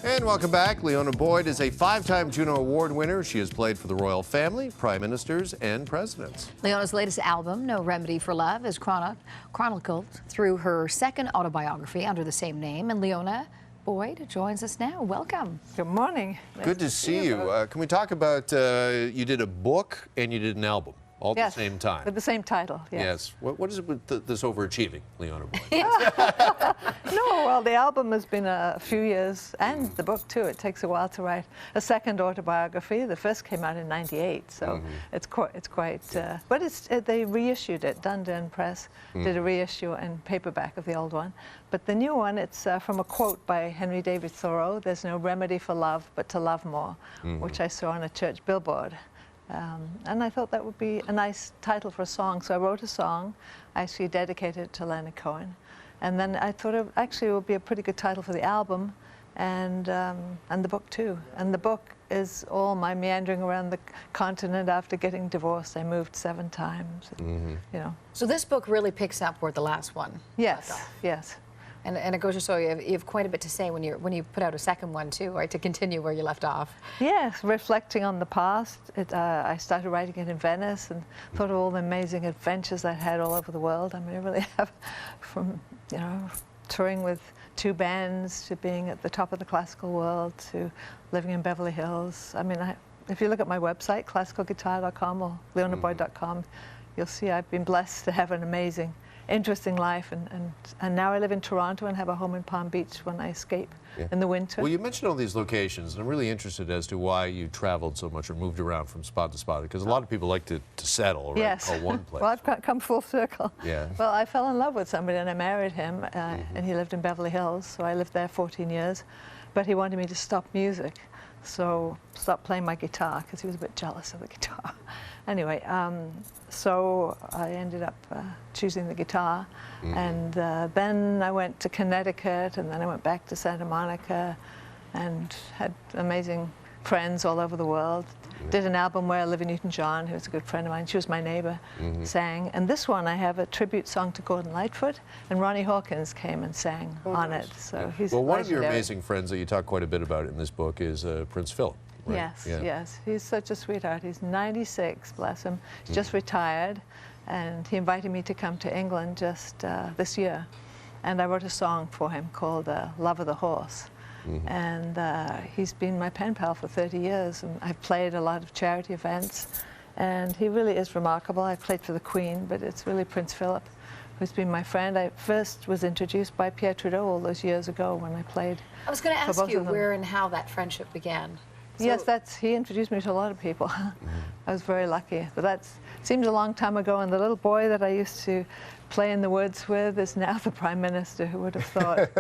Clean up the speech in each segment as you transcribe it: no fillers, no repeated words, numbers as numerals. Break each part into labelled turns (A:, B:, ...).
A: And welcome back. Leona Boyd is a 5-time Juno Award winner. She has played for the royal family, prime ministers, and presidents.
B: Leona's latest album, No Remedy for Love, is chronicled through her second autobiography under the same name. And Leona Boyd joins us now. Welcome.
C: Good morning.
A: Good to see you. Can we talk about, you did a book and you did an album all at the same time?
C: With the same title,
A: Yes. What is it with this overachieving, Leona Boyd?
C: No, well, the album has been a few years, and the book too. It takes a while to write a second autobiography. The first came out in '98, so it's quite. But they reissued it. Dundon Press did a reissue and paperback of the old one. But the new one, it's from a quote by Henry David Thoreau: "There's no remedy for love but to love more," which I saw on a church billboard. And I thought that would be a nice title for a song, so I wrote a song. I actually dedicated it to Leonard Cohen. And then I thought it would be a pretty good title for the album and the book too. And the book is all my meandering around the continent after getting divorced. I moved 7 times, you know.
B: So this book really picks up where the last one left off.
C: Yes.
B: And it goes to show you have quite a bit to say when you put out a second one too, right, to continue where you left off. Yes,
C: reflecting on the past. I started writing it in Venice and thought of all the amazing adventures I had all over the world. I mean, I really have, from, you know, touring with 2 bands to being at the top of the classical world to living in Beverly Hills. I mean, if you look at my website, classicalguitar.com or leonaboyd.com, you'll see I've been blessed to have an amazing, interesting life, and now I live in Toronto and have a home in Palm Beach when I escape in the winter.
A: Well, you mentioned all these locations, and I'm really interested as to why you traveled so much or moved around from spot to spot, because a lot of people like to settle, right? Call one place.
C: Well, I've come full circle.
A: Yeah.
C: Well, I fell in love with somebody and I married him, and he lived in Beverly Hills, so I lived there 14 years, but he wanted me to stop music, so stop playing my guitar, because he was a bit jealous of the guitar. Anyway, so I ended up choosing the guitar, and then I went to Connecticut, and then I went back to Santa Monica, and had amazing friends all over the world. Did an album where Olivia Newton-John, who was a good friend of mine, she was my neighbor, sang. And this one, I have a tribute song to Gordon Lightfoot, and Ronnie Hawkins came and sang on it. So he's
A: well, one of your amazing friends that you talk quite a bit about in this book is Prince Philip. Right?
C: Yes, yes. He's such a sweetheart. He's 96, bless him. He's just retired, and he invited me to come to England just this year. And I wrote a song for him called Love of the Horse. And he's been my pen pal for 30 years, and I've played a lot of charity events, and he really is remarkable. I played for the Queen, but it's really Prince Philip who's been my friend. I first was introduced by Pierre Trudeau all those years ago when I played.
B: I was going to ask you where and how that friendship began.
C: So yes, he introduced me to a lot of people. I was very lucky, but that seems a long time ago, and the little boy that I used to play in the woods with is now the Prime Minister. Who would have thought?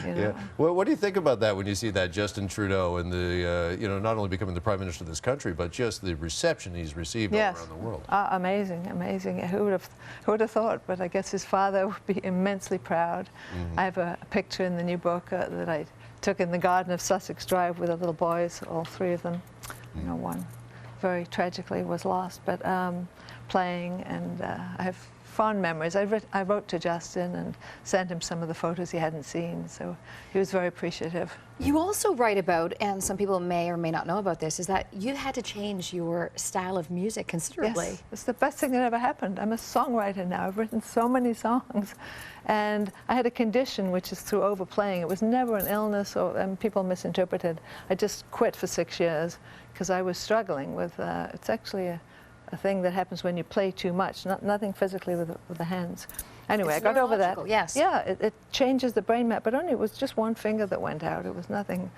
C: You know?
A: Yeah. Well, what do you think about that when you see that Justin Trudeau and the, you know, not only becoming the Prime Minister of this country, but just the reception he's received all around the world?
C: Amazing, amazing. Who would have thought? But I guess his father would be immensely proud. I have a picture in the new book that I took in the garden of Sussex Drive with the little boys, all 3 of them. You know, one very tragically was lost, but playing, and I have fond memories. I wrote to Justin and sent him some of the photos he hadn't seen, so he was very appreciative.
B: You also write about, and some people may or may not know about this, is that you had to change your style of music considerably.
C: Yes, it's the best thing that ever happened. I'm a songwriter now. I've written so many songs, and I had a condition which is through overplaying. It was never an illness, and people misinterpreted. I just quit for 6 years because I was struggling with, it's actually a thing that happens when you play too much, nothing physically with the hands. Anyway, I got over that.
B: Yes.
C: Yeah, it changes the brain map, but only it was just one finger that went out. It was nothing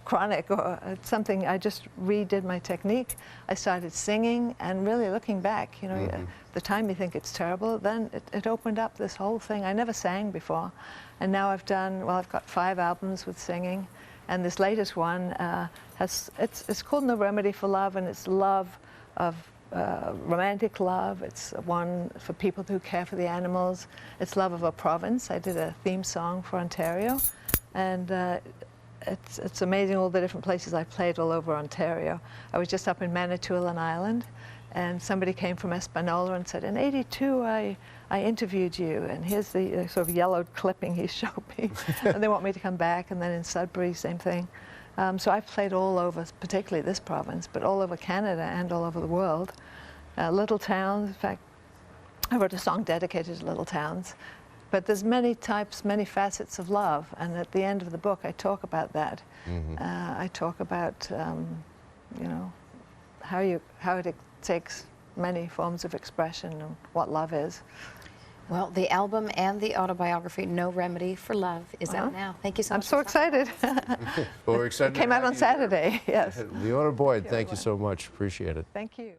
C: chronic or something. I just redid my technique. I started singing, and really looking back, you know, the time you think it's terrible, then it opened up this whole thing. I never sang before, and now I've got 5 albums with singing, and this latest one it's called No Remedy for Love, and it's love of romantic love. It's one for people who care for the animals. It's love of a province. I did a theme song for Ontario, and it's amazing all the different places I played all over Ontario. I was just up in Manitoulin Island, And somebody came from Espanola and said, in '82 I interviewed you, and here's the sort of yellowed clipping he showed me. And they want me to come back, and then in Sudbury, same thing. So I've played all over, particularly this province, but all over Canada and all over the world. Little towns, in fact, I wrote a song dedicated to little towns. But there's many types, many facets of love, and at the end of the book I talk about that. I talk about, you know, how it takes many forms of expression and what love is.
B: Well, the album and the autobiography, No Remedy for Love, is out now. Thank you so much.
C: I'm so excited.
A: Well, we're excited.
C: It came out on Saturday, yes.
A: Liona Boyd, thank you so much. Appreciate it.
C: Thank you.